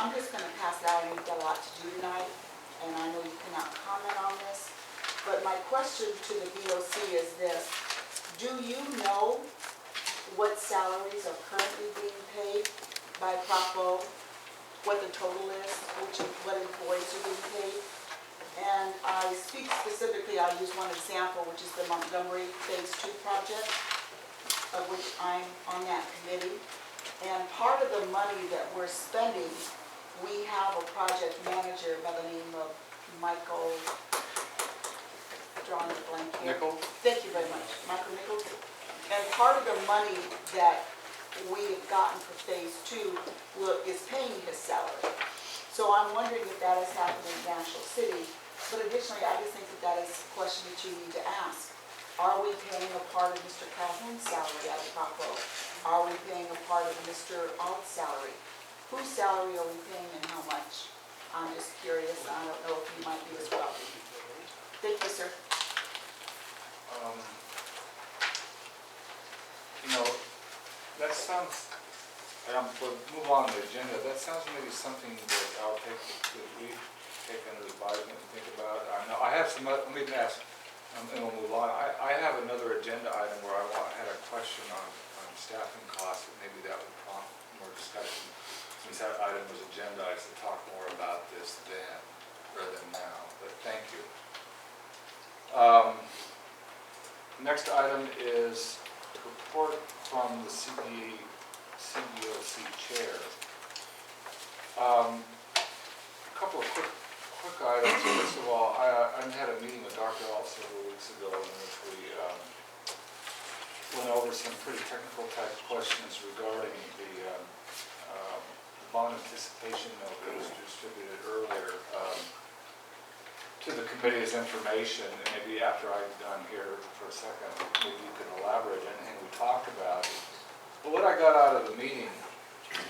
I'm just going to pass it out. I need a lot to do tonight, and I know you cannot comment on this. But my question to the BOC is this: do you know what salaries are currently being paid by Propo? What the total is? What employees are being paid? And I speak specifically. I'll use one example, which is the Montgomery Phase 2 project, of which I'm on that committee. And part of the money that we're spending, we have a project manager by the name of Michael, drawing a blank here. Nickel? Thank you very much, Michael Nichols. And part of the money that we've gotten for Phase 2 is paying his salary. So I'm wondering if that has happened in National City. But additionally, I just think that that is a question that you need to ask. Are we paying a part of Mr. Calhoun's salary out of Propo? Are we paying a part of Mr. Alt's salary? Whose salary are we paying and how much? I'm just curious. I don't know if you might be as well. Thank you, sir. You know, that sounds, we'll move on to the agenda. That sounds maybe something that we take under advisement and think about. I know I have some, let me ask, and we'll move on. I have another agenda item where I had a question on staffing costs, and maybe that would prompt more discussion. Since that item was agendized, to talk more about this then, rather than now, but thank you. Next item is a report from the CBOC chair. A couple of quick items. First of all, I had a meeting with Dr. Alt several weeks ago in which we went over some pretty technical type questions regarding the bond anticipation note that was distributed earlier to the committee as information. And maybe after I'm done here for a second, maybe you can elaborate anything we talked about. But what I got out of the meeting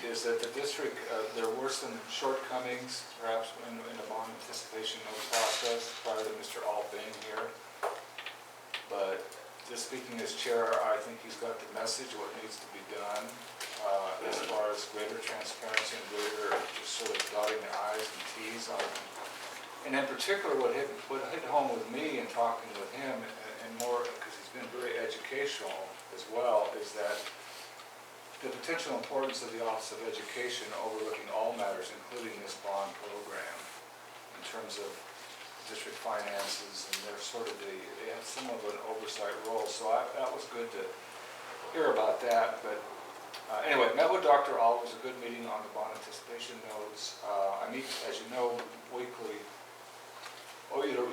is that the district, there were some shortcomings perhaps in the bond anticipation note process prior to Mr. Alt being here. But just speaking as chair, I think he's got the message, what needs to be done as far as greater transparency and greater just sort of dotting the I's and T's on them. And in particular, what hit home with me in talking with him, and more because he's been very educational as well, is that the potential importance of the Office of Education overlooking all matters, including this bond program, in terms of district finances, and they're sort of they have some of an oversight role. So that was good to hear about that. But anyway, met with Dr. Alt. It was a good meeting on the bond anticipation notes. I meet, as you know, weekly.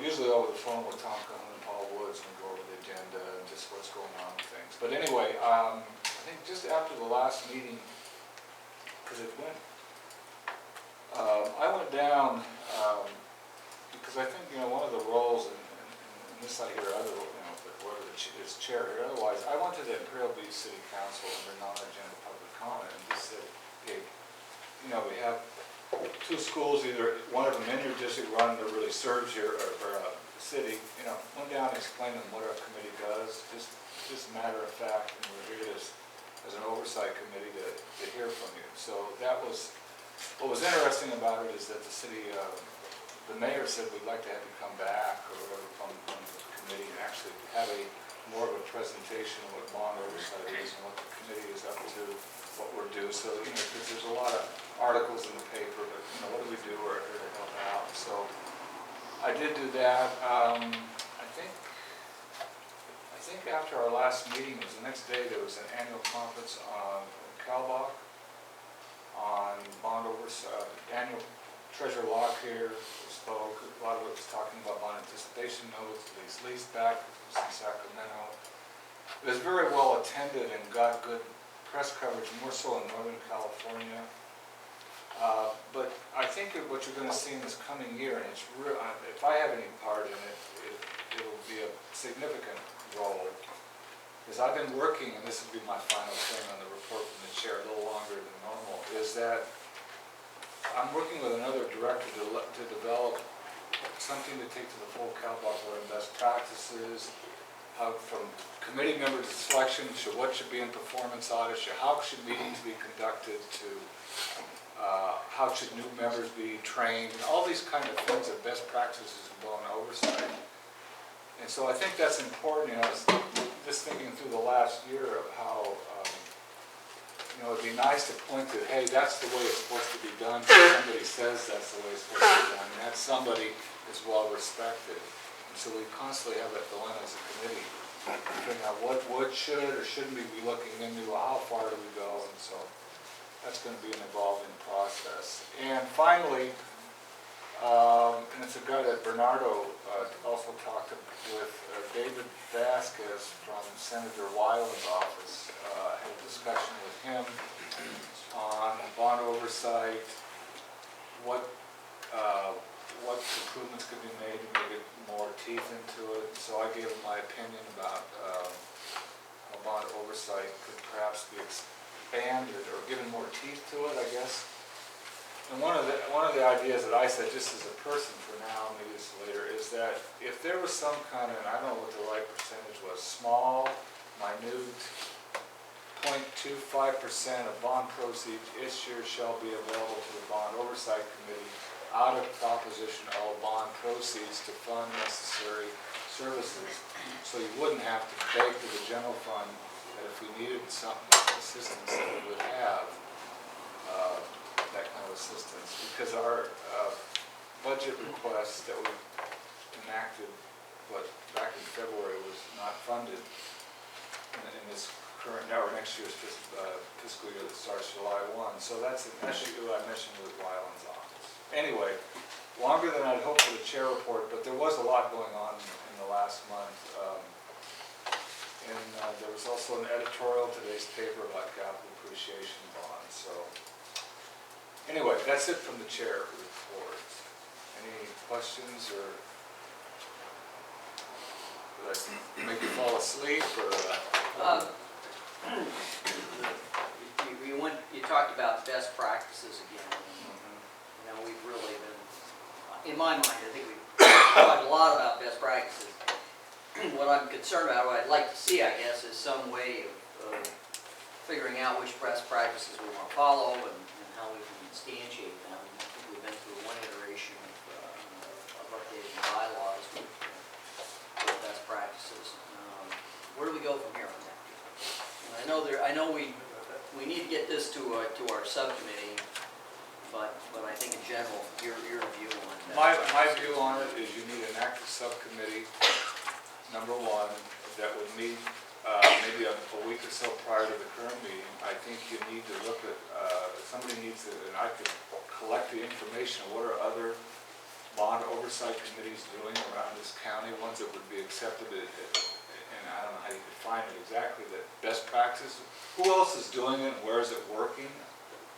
Usually over the phone with Tom Cohen and Paul Woods, and go over the agenda and just what's going on with things. But anyway, I think just after the last meeting, because it went, I went down because I think one of the roles, and this I hear other, but whoever is chair here. Otherwise, I went to the Imperial Beach City Council under non-agenda public comment and just said, hey, we have two schools, either one of them in your district run that really serves your city. Went down and explained to them what our committee does, just matter of fact, and we're here as an oversight committee to hear from you. So that was, what was interesting about it is that the city, the mayor said we'd like to have you come back or whatever from the committee and actually have more of a presentation of what bond oversight is and what the committee is up to, what we're due. So, because there's a lot of articles in the paper, but what do we do? We're here to help out. So I did do that. I think after our last meeting, it was the next day, there was an annual conference on Calbach on bond oversight. Daniel Treasurer Locke here spoke. A lot of it was talking about bond anticipation notes, lease back from Sacramento. It was very well attended and got good press coverage, more so in Northern California. But I think what you're going to see in this coming year, and it's real, if I have any part in it, it will be a significant role. Because I've been working, and this will be my final thing on the report from the chair, a little longer than normal, is that I'm working with another director to develop something to take to the full Calbach on best practices, how from committee member selection what should be in performance audits, how should meetings be conducted, to how should new members be trained, and all these kind of things of best practices in bond oversight. And so I think that's important. I was just thinking through the last year of how, it'd be nice to point to, hey, that's the way it's supposed to be done. Somebody says that's the way it's supposed to be done, and that somebody is well respected. And so we constantly have that going as a committee, figuring out what should or shouldn't we be looking into, how far do we go, and so that's going to be an evolving process. And finally, and it's a guy that Bernardo also talked with, David Vasquez from Senator Wyland's office. Had a discussion with him on bond oversight, what improvements could be made to make it more teeth into it. So I gave him my opinion about how bond oversight could perhaps be expanded or given more teeth to it, I guess. And one of the ideas that I said, just as a person for now, maybe it's later, is that if there was some kind of, and I don't know what the right percentage was, small, minute, 0.25% of bond proceeds each year shall be available to the Bond Oversight Committee out of proposition of bond proceeds to fund necessary services. So you wouldn't have to beg to the general fund that if we needed something, assistance, that we would have that kind of assistance. Because our budget request that we enacted, back in February was not funded in this current, or next year's fiscal year that starts July 1. So that's an issue I mentioned with Wyland's office. Anyway, longer than I'd hoped for the chair report, but there was a lot going on in the last month. And there was also an editorial in today's paper about capital appreciation bonds. So anyway, that's it from the chair report. Any questions, or did I make you fall asleep, or? You talked about best practices again. We've really been, in my mind, I think we've talked a lot about best practices. What I'm concerned about, what I'd like to see, I guess, is some way of figuring out which best practices we want to follow and how we can instantiate them. I think we've been through one iteration of updating bylaws with best practices. Where do we go from here on that? And I know we need to get this to our subcommittee, but I think in general, your view on that. My view on it is you need an active subcommittee, number one, that would meet maybe a week or so prior to the current meeting. I think you need to look at, somebody needs to, and I could collect the information of what are other bond oversight committees doing around this county, ones that would be accepted, and I don't know how you define it exactly, that best practice. Who else is doing it and where is it working?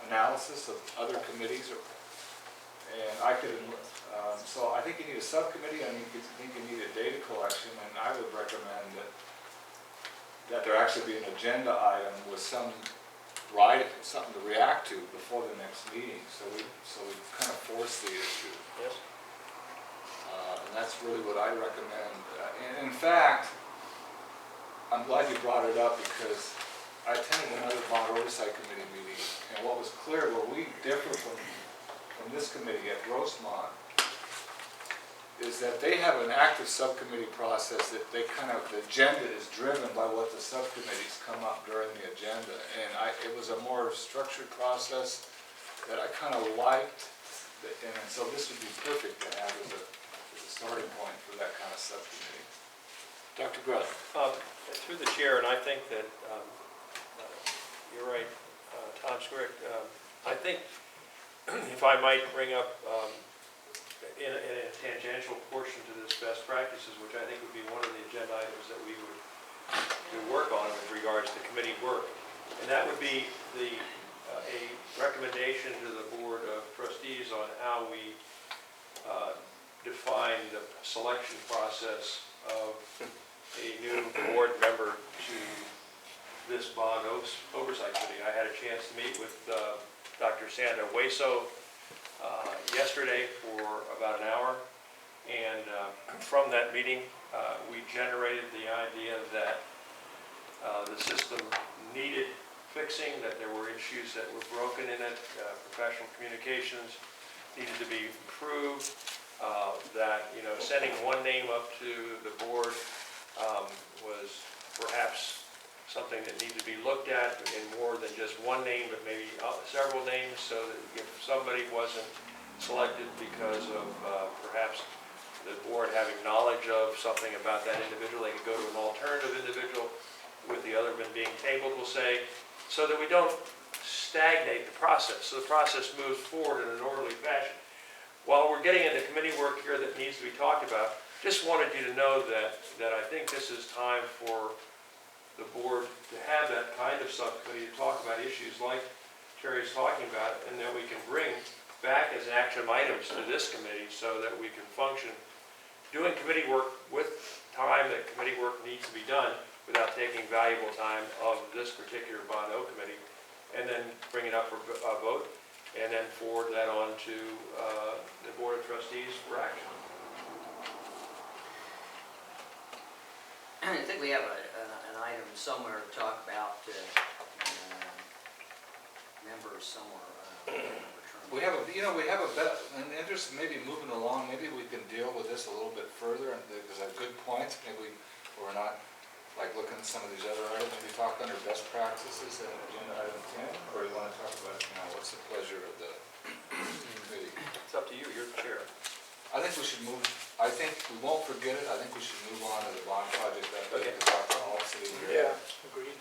Analysis of other committees, and I could, so I think you need a subcommittee, and I think you need a data collection, and I would recommend that there actually be an agenda item with something to react to before the next meeting, so we kind of force the issue. Yes. And that's really what I recommend. And in fact, I'm glad you brought it up, because I attended another bond oversight committee meeting, and what was clear, where we differ from this committee at Grossmont, is that they have an active subcommittee process that the agenda is driven by what the subcommittees come up during the agenda, and it was a more structured process that I kind of liked, and so this would be perfect to have as a starting point for that kind of subcommittee. Dr. Gruth. Through the chair, and I think that you're right, Tom's correct. I think if I might bring up in a tangential portion to this best practices, which I think would be one of the agenda items that we would work on with regards to committee work, and that would be a recommendation to the Board of Trustees on how we define the selection process of a new board member to this bond oversight committee. I had a chance to meet with Dr. Sandra Hueso yesterday for about an hour, and from that meeting we generated the idea that the system needed fixing, that there were issues that were broken in it, professional communications needed to be improved, that, you know, sending one name up to the board was perhaps something that needed to be looked at in more than just one name, but maybe several names, so that if somebody wasn't selected because of perhaps the board having knowledge of something about that individual, they could go to an alternative individual with the other one being tabled, we'll say, so that we don't stagnate the process, so the process moves forward in an orderly fashion. While we're getting into committee work here that needs to be talked about, just wanted you to know that I think this is time for the board to have that kind of subcommittee to talk about issues like Terry's talking about, and that we can bring back as action items to this committee so that we can function doing committee work with time that committee work needs to be done without taking valuable time of this particular Bond O committee, and then bring it up for a vote, and then forward that on to the Board of Trustees for action. I think we have an item somewhere to talk about members somewhere. We have an interest in maybe moving along, maybe we can deal with this a little bit further, and because I have good points, maybe we're not like looking at some of these other items, maybe talk under best practices in agenda item 10, or you want to talk about, you know, what's the pleasure of the committee? It's up to you, you're the chair. I think we should move, I think we won't forget it, I think we should move on to the bond project update, Okay. because Dr. Alt's sitting here. agreed.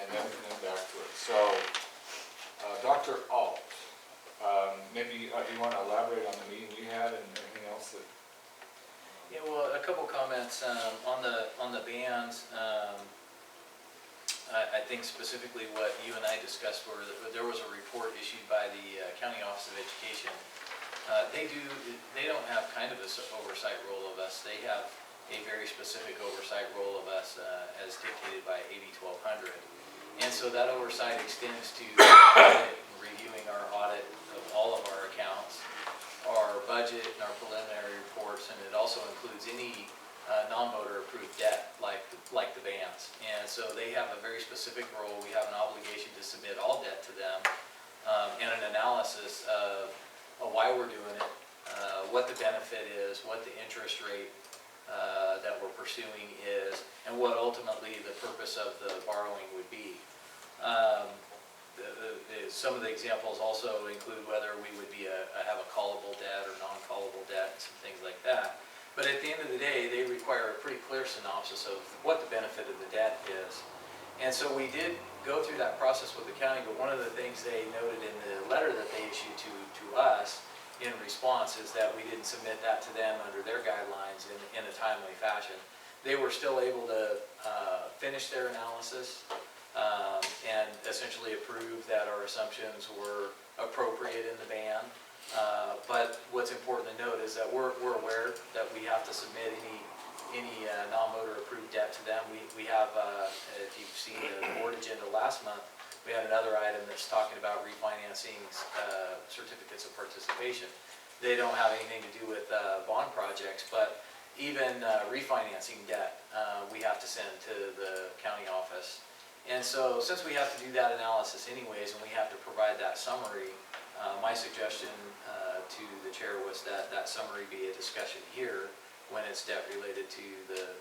And then we can get back to it. So, Dr. Alt, maybe you want to elaborate on the meeting we had and anything else that... Yeah, well, a couple comments on the bands. I think specifically what you and I discussed were that there was a report issued by the County Office of Education. They don't have kind of this oversight role of us. They have a very specific oversight role of us as dictated by AB 1200. And so that oversight extends to reviewing our audit of all of our accounts, our budget and our preliminary reports, and it also includes any non-voter approved debt like the bands. And so they have a very specific role. We have an obligation to submit all debt to them and an analysis of why we're doing it, what the benefit is, what the interest rate that we're pursuing is, and what ultimately the purpose of the borrowing would be. Some of the examples also include whether we would be have a callable debt or non-callable debt and some things like that. But at the end of the day, they require a pretty clear synopsis of what the benefit of the debt is. And so we did go through that process with the county, but one of the things they noted in the letter that they issued to us in response is that we didn't submit that to them under their guidelines in a timely fashion. They were still able to finish their analysis and essentially approve that our assumptions were appropriate in the ban. But what's important to note is that we're aware that we have to submit any non-voter approved debt to them. We have, if you've seen the board agenda last month, we had another item that's talking about refinancing certificates of participation. They don't have anything to do with bond projects, but even refinancing debt, we have to send to the county office. And so since we have to do that analysis anyways, and we have to provide that summary, my suggestion to the chair was that that summary be a discussion here when it's debt related to the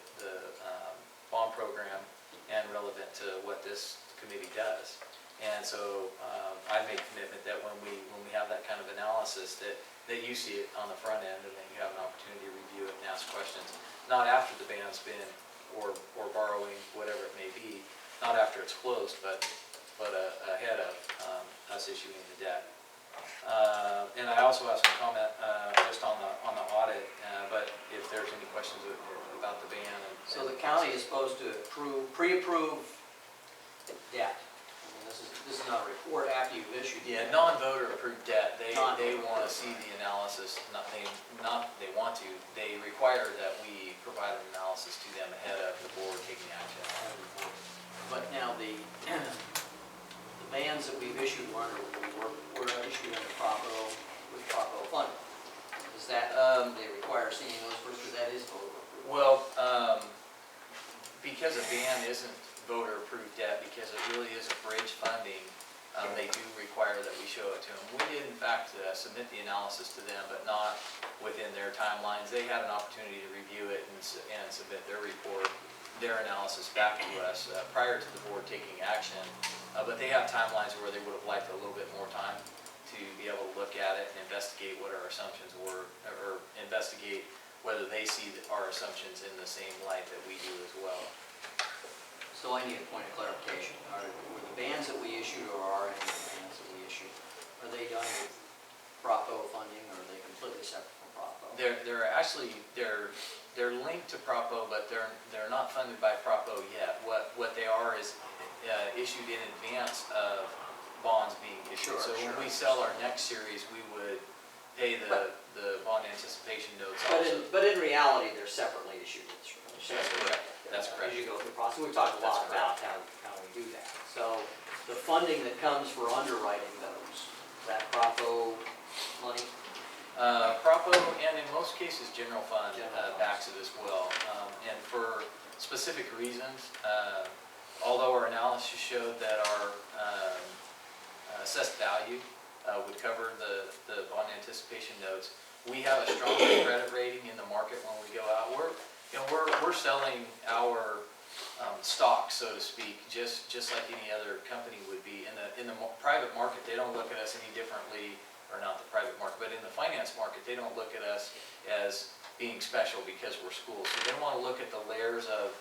bond program and relevant to what this committee does. And so I made commitment that when we have that kind of analysis that you see it on the front end and then you have an opportunity to review it and ask questions, not after the ban's been or borrowing, whatever it may be, not after it's closed, but ahead of us issuing the debt. And I also have some comment just on the audit, but if there's any questions about the ban. So the county is supposed to pre-approve debt. I mean, this is not a report after you've issued. Yeah, non-voter approved debt. They want to see the analysis. They want to. They require that we provide an analysis to them ahead of the board taking action. But now the bans that we've issued were issued under with Propo funding. Is that, they require seeing those first, because that is voter approved? Well, because a ban isn't voter-approved debt because it really is a bridge funding. They do require that we show it to them. We did in fact submit the analysis to them, but not within their timelines. They had an opportunity to review it and submit their report, their analysis back to us prior to the board taking action. But they have timelines where they would have liked a little bit more time to be able to look at it and investigate what our assumptions were, or investigate whether they see our assumptions in the same light that we do as well. So I need a point of clarification. Were the bans that we issued, or are any of the bans that we issued, are they done with Propo funding, or are they completely separate from Propo? They're actually, they're linked to Propo, but they're not funded by Propo yet. What they are is issued in advance of bonds being issued. So when we sell our next series, we would pay the bond anticipation notes also. But in reality, they're separately issued. That's correct. That's correct. As you go through the process, we've talked a lot about how we do that. So the funding that comes for underwriting those, is that Propo money? Propo, and in most cases, general fund General backs it as well. And for specific reasons, although our analysis showed that our assessed value would cover the bond anticipation notes, we have a stronger credit rating in the market when we go out. We're selling our stock, so to speak, just like any other company would be. In the private market, they don't look at us any differently, or not the private market, but in the finance market, they don't look at us as being special because we're schools. So they want to look at the layers of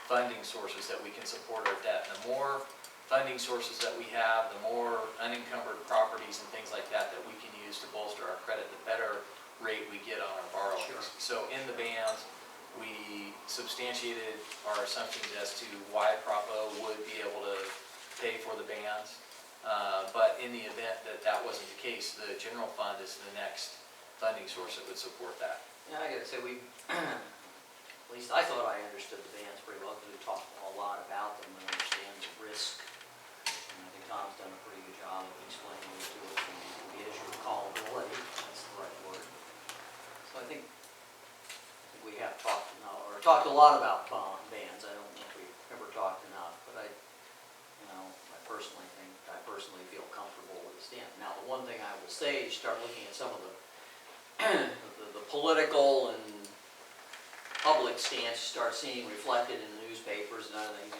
funding sources that we can support our debt. The more funding sources that we have, the more unencumbered properties and things like that we can use to bolster our credit, the better rate we get on our borrowings. Sure. So in the bands, we substantiated our assumptions as to why Propo would be able to pay for the bands. But in the event that that wasn't the case, the general fund is the next funding source that would support that. Yeah, I gotta say, at least I thought I understood the bands pretty well, because we talked a lot about them and understand the risk. And I think Tom's done a pretty good job of explaining it to us, and the issue of callability, that's the right word. So I think we have talked a lot about bands. I don't think we've ever talked enough, but I personally feel comfortable with the stand. Now, the one thing I will say is start looking at some of the the political and public stance, start seeing reflected in the newspapers and other things.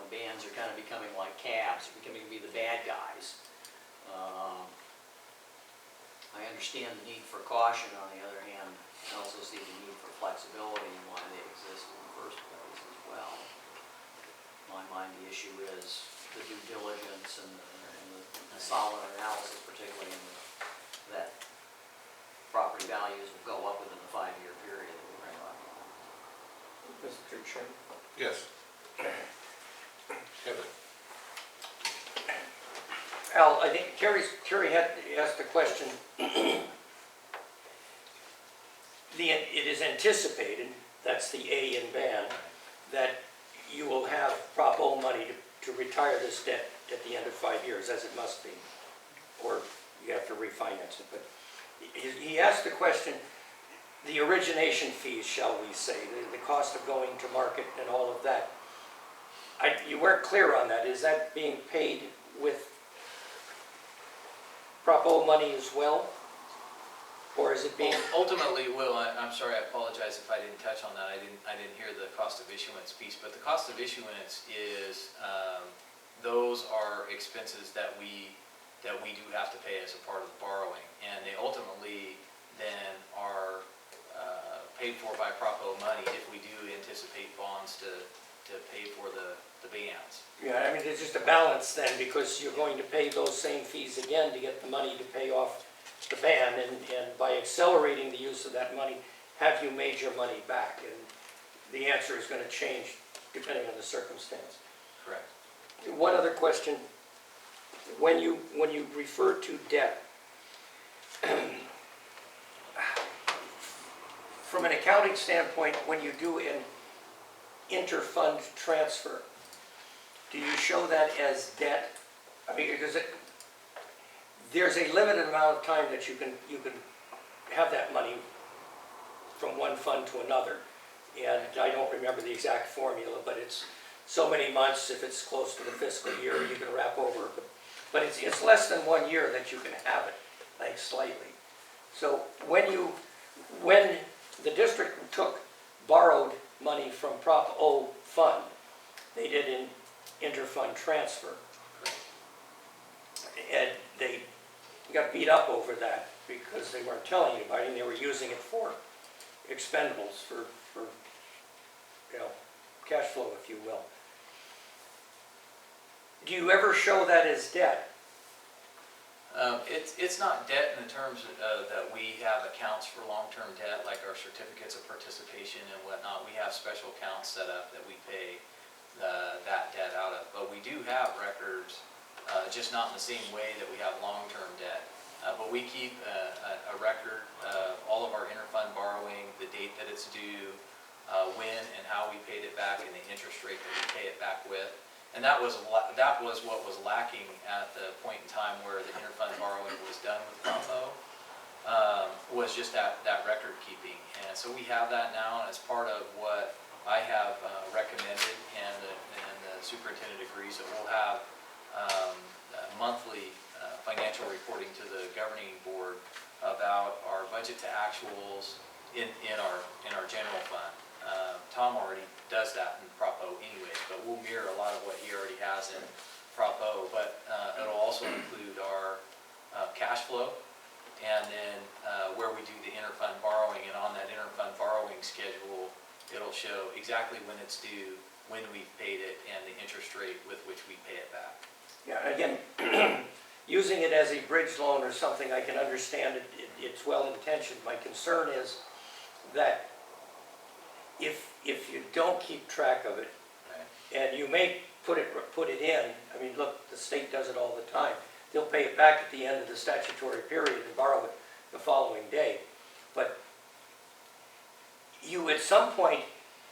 Bands are kind of becoming like cabs, becoming to be the bad guys. I understand the need for caution. On the other hand, I also see the need for flexibility and why they exist in the first place as well. In my mind, the issue is the due diligence and the solid analysis, particularly in that property values will go up within the 5-year period that we're in right now. Mr. Chairman? Yes. Kevin? Al, I think Terry had asked a question. It is anticipated, that's the A in ban, that you will have Propo money to retire this debt at the end of 5 years, as it must be, or you have to refinance it. But he asked the question, the origination fees, shall we say, the cost of going to market and all of that. You weren't clear on that. Is that being paid with Propo money as well? Or is it being... Ultimately, Will, I'm sorry, I apologize if I didn't touch on that. I didn't hear the cost of issuance piece, but the cost of issuance is, those are expenses that we do have to pay as a part of the borrowing, and they ultimately then are paid for by Propo money if we do anticipate bonds to pay for the bands. Yeah, I mean, there's just a balance then, because you're going to pay those same fees again to get the money to pay off the ban, and by accelerating the use of that money, have you made your money back? And the answer is going to change depending on the circumstance. Correct. One other question. When you refer to debt, from an accounting standpoint, when you do an inter-fund transfer, do you show that as debt? I mean, because there's a limited amount of time that you can have that money from one fund to another, and I don't remember the exact formula, but it's so many months, if it's close to the fiscal year, you can wrap over. But it's less than 1 year that you can have it, like slightly. So when the district borrowed money from Prop O fund, they did an interfund transfer. And they got beat up over that because they weren't telling anybody, and they were using it for expendables, for cash flow, if you will. Do you ever show that as debt? It's not debt in the terms that we have accounts for long-term debt, like our certificates of participation and whatnot. We have special accounts set up that we pay that debt out of. But we do have records, just not in the same way that we have long-term debt. But we keep a record of all of our interfund borrowing, the date that it's due, when and how we paid it back, and the interest rate that we pay it back with. And that was what was lacking at the point in time where the interfund borrowing was done with Prop O, was just that record keeping. And so we have that now, and it's part of what I have recommended, and the superintendent agrees that we'll have monthly financial reporting to the governing board about our budget to actuals in our general fund. Tom already does that in Prop O anyways, but we'll mirror a lot of what he already has in Prop O. But it'll also include our cash flow, and then where we do the interfund borrowing, and on that interfund borrowing schedule, it'll show exactly when it's due, when we've paid it, and the interest rate with which we pay it back. Yeah, again, using it as a bridge loan or something, I can understand it, it's well-intentioned. My concern is that if you don't keep track of it, and you may put it in, I mean, look, the state does it all the time. They'll pay it back at the end of the statutory period and borrow it the following day. But at some point,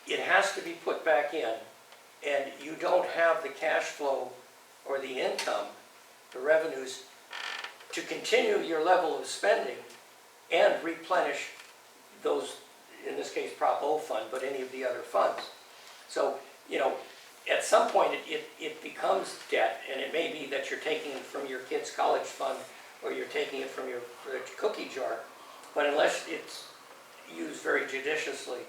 it has to be put back in, and you don't have the cash flow or the income, the revenues, to continue your level of spending and replenish those, in this case, Prop O fund, but any of the other funds. So, at some point it becomes debt, and it may be that you're taking it from your kid's college fund, or you're taking it from your cookie jar, but unless it's used very judiciously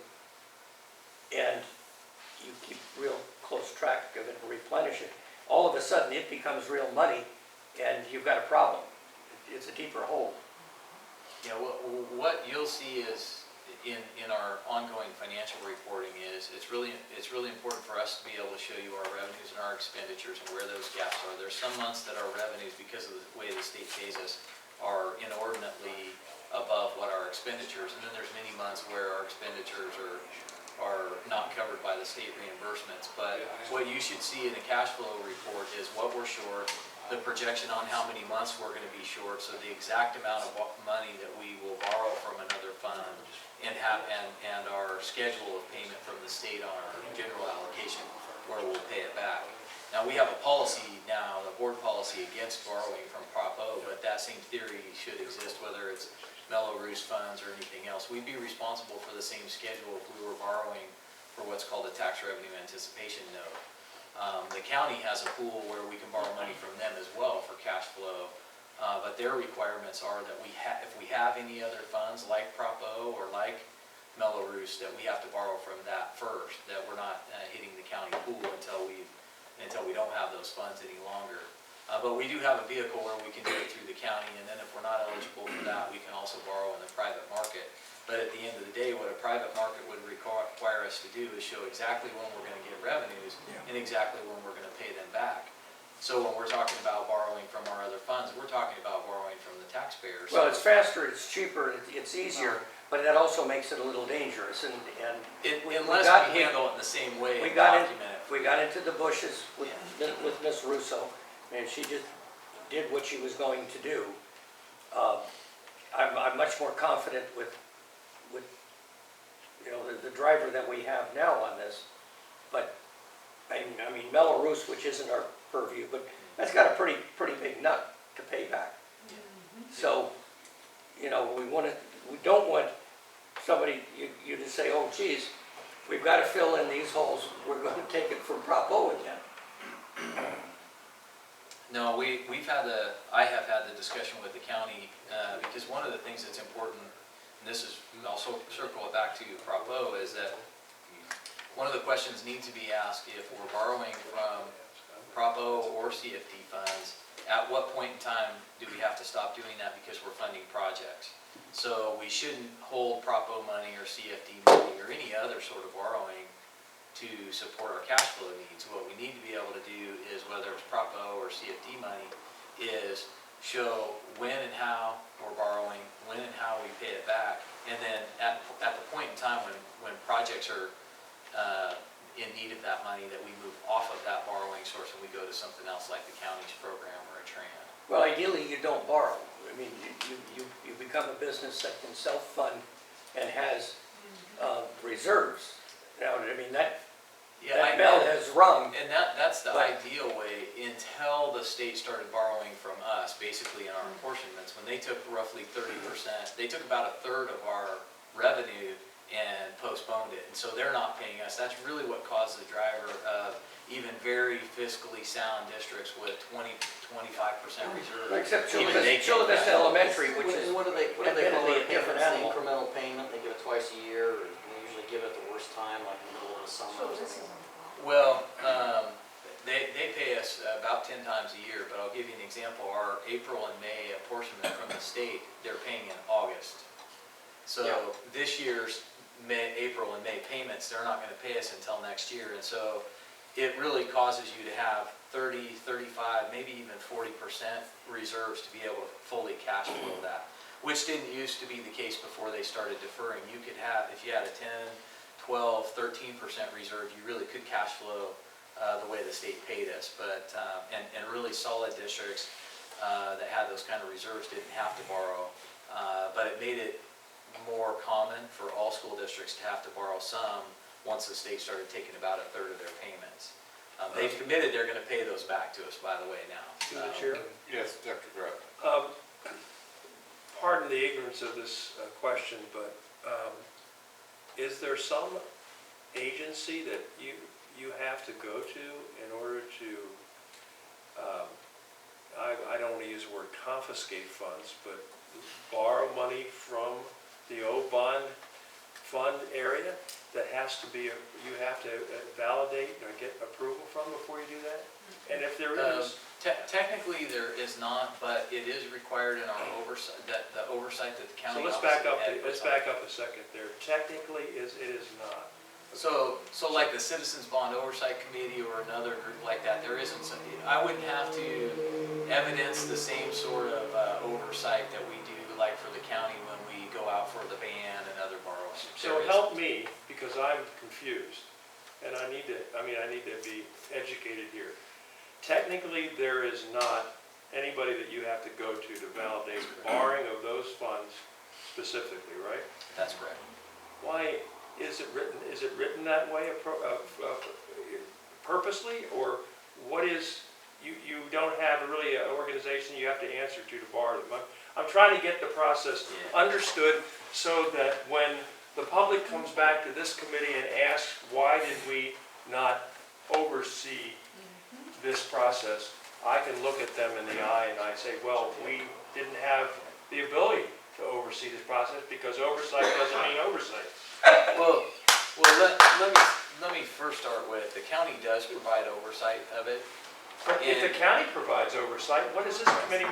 and you keep real close track of it and replenish it, all of a sudden it becomes real money, and you've got a problem. It's a deeper hole. Yeah, what you'll see is in our ongoing financial reporting is it's really important for us to be able to show you our revenues and our expenditures and where those gaps are. There's some months that our revenues, because of the way the state pays us, are inordinately above what our expenditures, and then there's many months where our expenditures are not covered by the state reimbursements. But what you should see in a cash flow report is what we're short, the projection on how many months we're going to be short, so the exact amount of money that we will borrow from another fund, and our schedule of payment from the state on our general allocation where we'll pay it back. Now, we have a policy now, the board policy against borrowing from Prop O, but that same theory should exist whether it's Mello-Roos funds or anything else. We'd be responsible for the same schedule if we were borrowing for what's called a tax revenue anticipation note. The county has a pool where we can borrow money from them as well for cash flow, but their requirements are that if we have any other funds like Prop O or like Mello-Roos, that we have to borrow from that first, that we're not hitting the county pool until we don't have those funds any longer. But we do have a vehicle where we can do it through the county, and then if we're not eligible for that, we can also borrow in the private market. But at the end of the day, what a private market would require us to do is show exactly when we're going to get revenues and exactly when we're going to pay them back. So when we're talking about borrowing from our other funds, we're talking about borrowing from the taxpayers. Well, it's faster, it's cheaper, it's easier, but that also makes it a little dangerous. Unless we handle it in the same way and document it. We got into the bushes with Miss Russo, and she just did what she was going to do. I'm much more confident with the driver that we have now on this. But I mean Mello-Roos, which isn't our purview, but that's got a pretty big nut to pay back. So we don't want somebody you to say, oh geez, we've got to fill in these holes, we're going to take it from Prop O again. No, I have had the discussion with the county, because one of the things that's important, and this is, I'll circle it back to Prop O, is that one of the questions needs to be asked if we're borrowing from Prop O or CFD funds, at what point in time do we have to stop doing that because we're funding projects? So we shouldn't hold Prop O money or CFD money or any other sort of borrowing to support our cash flow needs. What we need to be able to do is, whether it's Prop O or CFD money, is show when and how we're borrowing, when and how we pay it back, and then at the point in time when projects are in need of that money, that we move off of that borrowing source and we go to something else like the county's program or a TRAN. Well, ideally, you don't borrow. I mean, you become a business that can self-fund and has reserves. Now, I mean, that bell has rung. And that's the But- ideal way until the state started borrowing from us, basically in our apportionments. When they took roughly 30%, they took about a third of our revenue and postponed it. And so they're not paying us. That's really what caused the driver of even very fiscally sound districts with 20–25% reserve. Except Even they Chula can't Vista back. Elementary, which is What do they call admittedly it? a different Payments, the animal. incremental payment, they give it twice a year, or they usually give it the worst time, like in the middle of the summer. Well, they pay us about 10 times a year, but I'll give you an example. Our April and May apportionment from the state, they're paying in August. So this year's April and May payments, they're not going to pay us until next year. And so it really causes you to have 30, 35, maybe even 40% reserves to be able to fully cash flow that, which didn't used to be the case before they started deferring. You could have, if you had a 10, 12, 13% reserve, you really could cash flow the way the state paid us. But and really solid districts that had those kind of reserves didn't have to borrow, but it made it more common for all school districts to have to borrow some once the state started taking about a third of their payments. They've committed they're going to pay those back to us, by the way, now. Through the chair. Yes, Dr. Grant. Pardon the ignorance of this question, but is there some agency that you have to go to in order to, I don't want to use the word confiscate funds, but borrow money from the O bond fund area that has to be, you have to validate or get approval from before you do that? And if there is? Technically, there is not, but it is required in our oversight, the oversight that the county. So let's back up a second there. Technically, it is not. So like the Citizens Bond Oversight Committee or another group like that, there isn't some, I wouldn't have to evidence the same sort of oversight that we do like for the county when we go out for the band and other borrows. So help me, because I'm confused, and I need to be educated here. Technically, there is not anybody that you have to go to validate borrowing of those funds specifically, right? That's correct. Why is it written? Is it written that way purposely, or what is? You don't have really an organization you have to answer to borrow them. I'm trying to get the process understood so that when the public comes back to this committee and asks, why did we not oversee this process, I can look at them in the eye and I say, well, we didn't have the ability to oversee this process because oversight doesn't mean oversight. Well, let me first start with, the county does provide oversight of it. But if the county provides oversight, what is this committee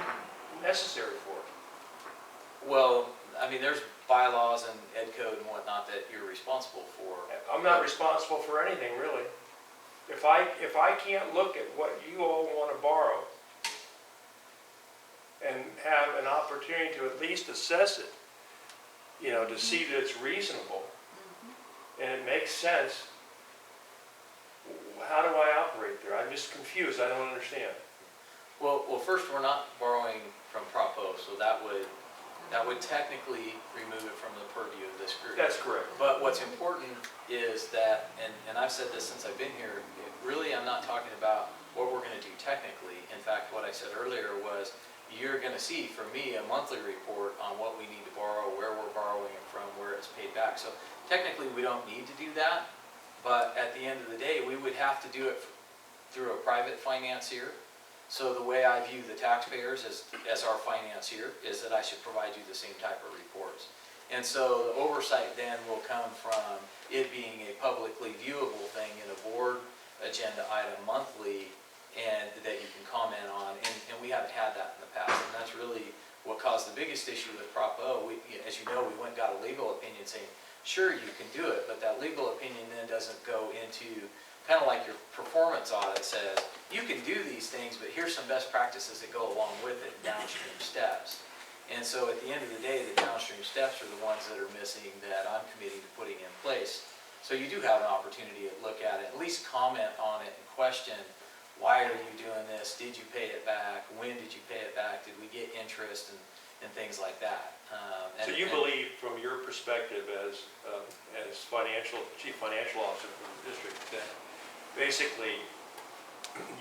necessary for? Well, I mean, there's bylaws and ed code and whatnot that you're responsible for. I'm not responsible for anything, really. If I can't look at what you all want to borrow and have an opportunity to at least assess it, to see that it's reasonable and it makes sense, how do I operate there? I'm just confused. I don't understand. Well, first, we're not borrowing from Prop O, so that would technically remove it from the purview of this group. That's correct. But what's important is that, and I've said this since I've been here, really I'm not talking about what we're going to do technically. In fact, what I said earlier was, you're going to see from me a monthly report on what we need to borrow, where we're borrowing it from, where it's paid back. So technically we don't need to do that, But at the end of the day, we would have to do it through a private financier. So the way I view the taxpayers as our financier is that I should provide you the same type of reports. And so the oversight then will come from it being a publicly viewable thing in a board agenda item monthly, and that you can comment on, and we haven't had that in the past, and that's really what caused the biggest issue with Prop O. As you know, we went and got a legal opinion saying, sure, you can do it, but that legal opinion then doesn't go into, kind of like your performance audit says, you can do these things, but here's some best practices that go along with it, downstream steps. And so at the end of the day, the downstream steps are the ones that are missing that I'm committing to putting in place. So you do have an opportunity to look at it, at least comment on it and question, why are you doing this? Did you pay it back? When did you pay it back? Did we get interest and things like that? So you believe, from your perspective as chief financial officer for the district, that basically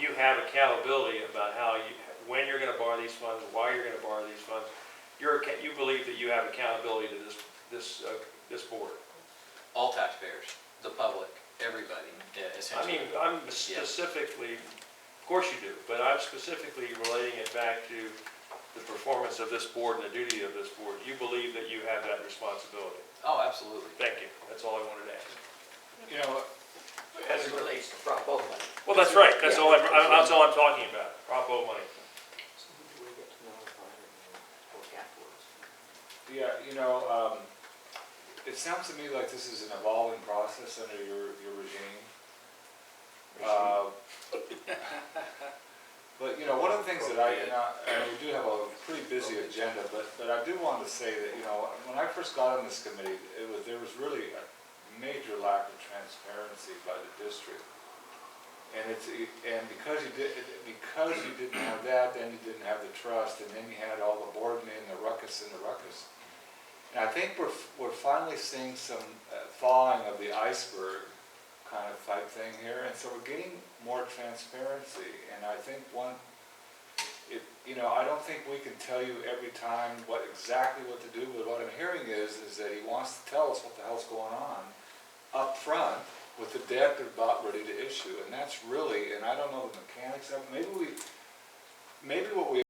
you have accountability about when you're going to borrow these funds, why you're going to borrow these funds. You believe that you have accountability to this board. All taxpayers, the public, everybody, essentially. I'm specifically, of course you do, but I'm specifically relating it back to the performance of this board and the duty of this board. You believe that you have that responsibility. Oh, absolutely. Thank you. That's all I wanted to ask. You know, As it relates to Prop O money. Well, that's right. That's all I'm talking about. Prop O money. yeah, it sounds to me like this is an evolving process under your regime. But, one of the things that and we do have a pretty busy agenda, but I do want to say that, when I first got on this committee, there was really a major lack of transparency by the district. And because you didn't have that, then you didn't have the trust, and then you had all the board men, the ruckus. And I think we're finally seeing some thawing of the iceberg kind of type thing here, and so we're getting more transparency. And I think I don't think we can tell you every time exactly what to do, but what I'm hearing is that he wants to tell us what the hell's going on up front with the debt they're about ready to issue, and that's really, and I don't know the mechanics of it. Maybe what we